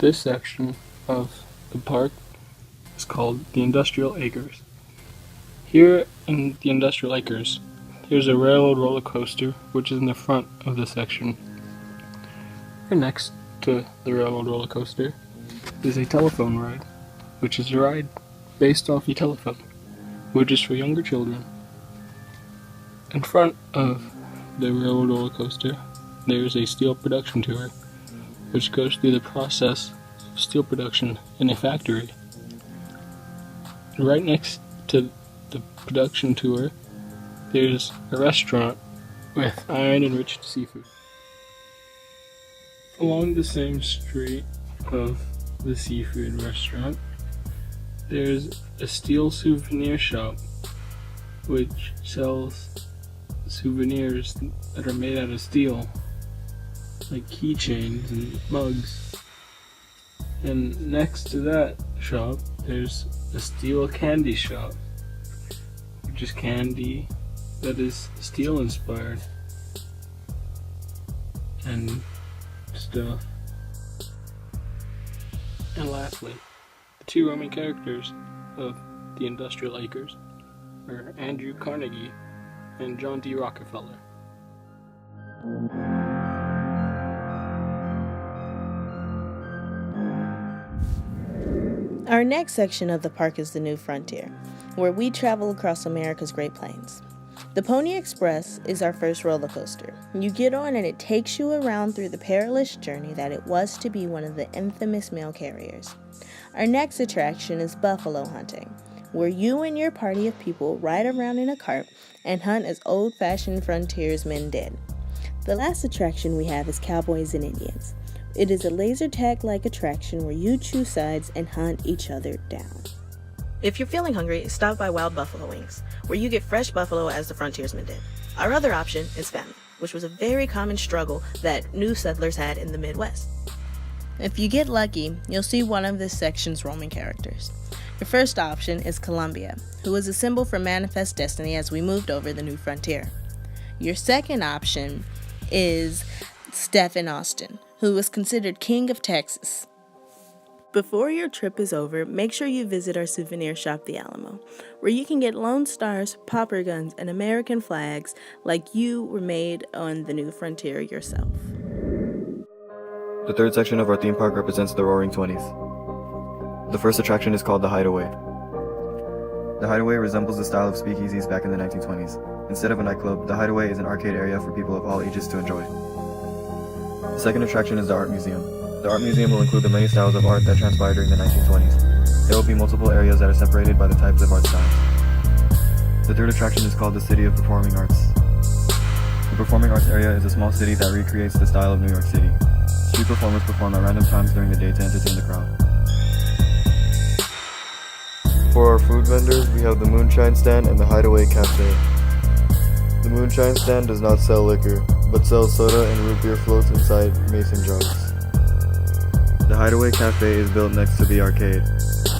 This section of the park is called the Industrial Acres. Here in the Industrial Acres, there's a railroad roller coaster, which is in the front of the section. Right next to the railroad roller coaster is a telephone ride, which is a ride based off a telephone, which is for younger children. In front of the railroad roller coaster, there's a steel production tour, which goes through the process of steel production in a factory. Right next to the production tour, there's a restaurant with iron-enriched seafood. Along the same street of the seafood restaurant, there's a steel souvenir shop which sells souvenirs that are made out of steel, like keychains and mugs. And next to that shop, there's a steel candy shop, which is candy that is steel inspired and stuff. And lastly, the two Roman characters of the Industrial Acres are Andrew Carnegie and John D. Rockefeller. Our next section of the park is the New Frontier, where we travel across America's Great Plains. The Pony Express is our first roller coaster. You get on and it takes you around through the perilous journey that it was to be one of the infamous mail carriers. Our next attraction is buffalo hunting, where you and your party of people ride around in a cart and hunt as old-fashioned frontiersmen did. The last attraction we have is Cowboys and Indians. It is a laser tag-like attraction where you choose sides and hunt each other down. If you're feeling hungry, stop by Wild Buffalo Wings, where you get fresh buffalo as the frontiersmen did. Our other option is famine, which was a very common struggle that new settlers had in the Midwest. If you get lucky, you'll see one of this section's Roman characters. Your first option is Columbia, who is a symbol for manifest destiny as we moved over the New Frontier. Your second option is Stephen Austin, who was considered King of Texas. Before your trip is over, make sure you visit our souvenir shop, The Alamo, where you can get Lone Stars, popper guns, and American flags like you were made on the New Frontier yourself. The third section of our theme park represents the Roaring Twenties. The first attraction is called the Hideaway. The Hideaway resembles the style of speakeasies back in the 1920s. Instead of a nightclub, the Hideaway is an arcade area for people of all ages to enjoy. The second attraction is the Art Museum. The Art Museum will include the many styles of art that transpired during the 1920s. There will be multiple areas that are separated by the types of art styles. The third attraction is called the City of Performing Arts. The Performing Arts area is a small city that recreates the style of New York City. Street performers perform at random times during the day to entertain the crowd. For our food vendors, we have the Moonshine Stand and the Hideaway Cafe. The Moonshine Stand does not sell liquor, but sells soda and root beer floats inside mason jars. The Hideaway Cafe is built next to the arcade.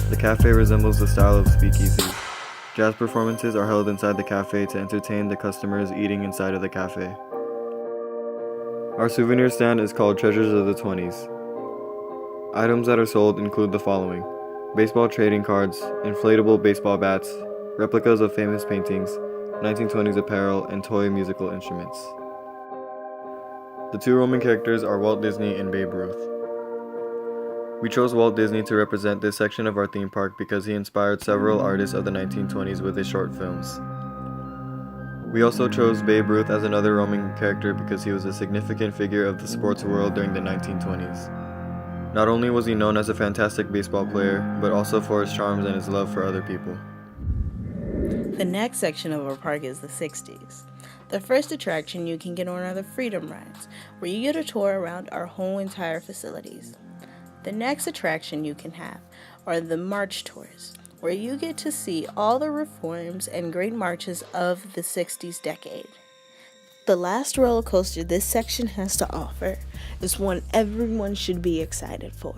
The cafe resembles the style of speakeasies. Jazz performances are held inside the cafe to entertain the customers eating inside of the cafe. Our souvenir stand is called Treasures of the 20s. Items that are sold include the following: baseball trading cards, inflatable baseball bats, replicas of famous paintings, 1920s apparel, and toy musical instruments. The two Roman characters are Walt Disney and Babe Ruth. We chose Walt Disney to represent this section of our theme park because he inspired several artists of the 1920s with his short films. We also chose Babe Ruth as another Roman character because he was a significant figure of the sports world during the 1920s. Not only was he known as a fantastic baseball player, but also for his charms and his love for other people. The next section of our park is the 60s. The first attraction you can get on are the Freedom Rides, where you get a tour around our whole entire facilities. The next attraction you can have are the March Tours, where you get to see all the reforms and great marches of the 60s decade. The last roller coaster this section has to offer is one everyone should be excited for.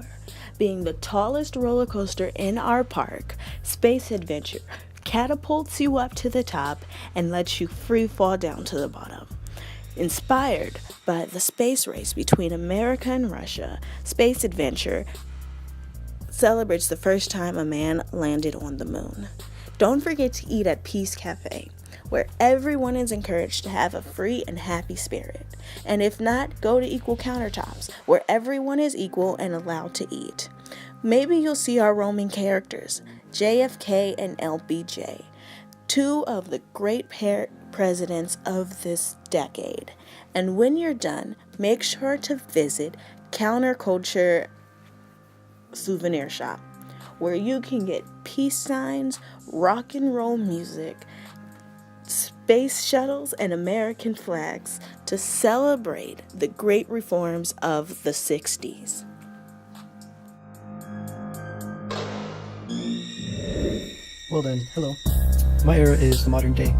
Being the tallest roller coaster in our park, Space Adventure catapults you up to the top and lets you free fall down to the bottom. Inspired by the space race between America and Russia, Space Adventure celebrates the first time a man landed on the moon. Don't forget to eat at Peace Cafe, where everyone is encouraged to have a free and happy spirit. And if not, go to Equal Countertops, where everyone is equal and allowed to eat. Maybe you'll see our roaming characters, JFK and LBJ, two of the great presidents of this decade. And when you're done, make sure to visit Counterculture Souvenir Shop, where you can get peace signs, rock and roll music, space shuttles, and American flags to celebrate the great reforms of the 60s. Well then, hello. My era is the modern day.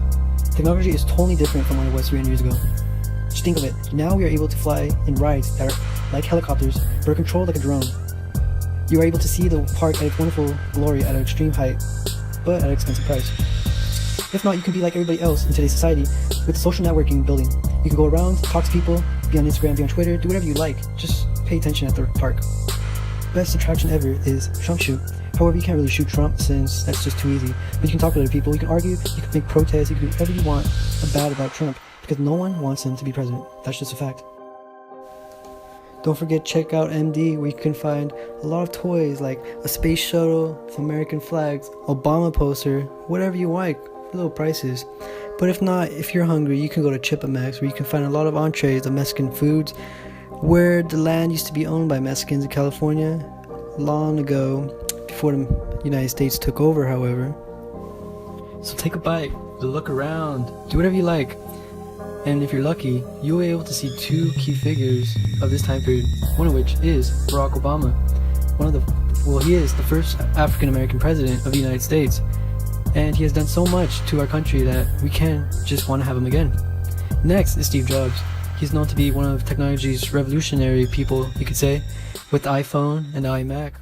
Technology is totally different from what it was 300 years ago. Just think of it, now we are able to fly in rides that are like helicopters, but are controlled like a drone. You are able to see the park at its wonderful glory at an extreme height, but at an expensive price. If not, you can be like everybody else in today's society with social networking building. You can go around, talk to people, be on Instagram, be on Twitter, do whatever you like. Just pay attention at the park. Best attraction ever is Trump shoot. However, you can't really shoot Trump since that's just too easy. But you can talk to other people, you can argue, you can make protests, you can do whatever you want about Trump because no one wants him to be president. That's just a fact. Don't forget, check out MD, where you can find a lot of toys like a space shuttle, some American flags, Obama poster, whatever you like, for low prices. But if not, if you're hungry, you can go to Chipamex, where you can find a lot of entrees of Mexican foods, where the land used to be owned by Mexicans in California long ago, before the United States took over, however. So take a bite, look around, do whatever you like. And if you're lucky, you'll be able to see two key figures of this time period, one of which is Barack Obama. He is the first African American president of the United States, and he has done so much to our country that we can't just want to have him again. Next is Steve Jobs. He's known to be one of technology's revolutionary people, you could say, with the iPhone and the iMac.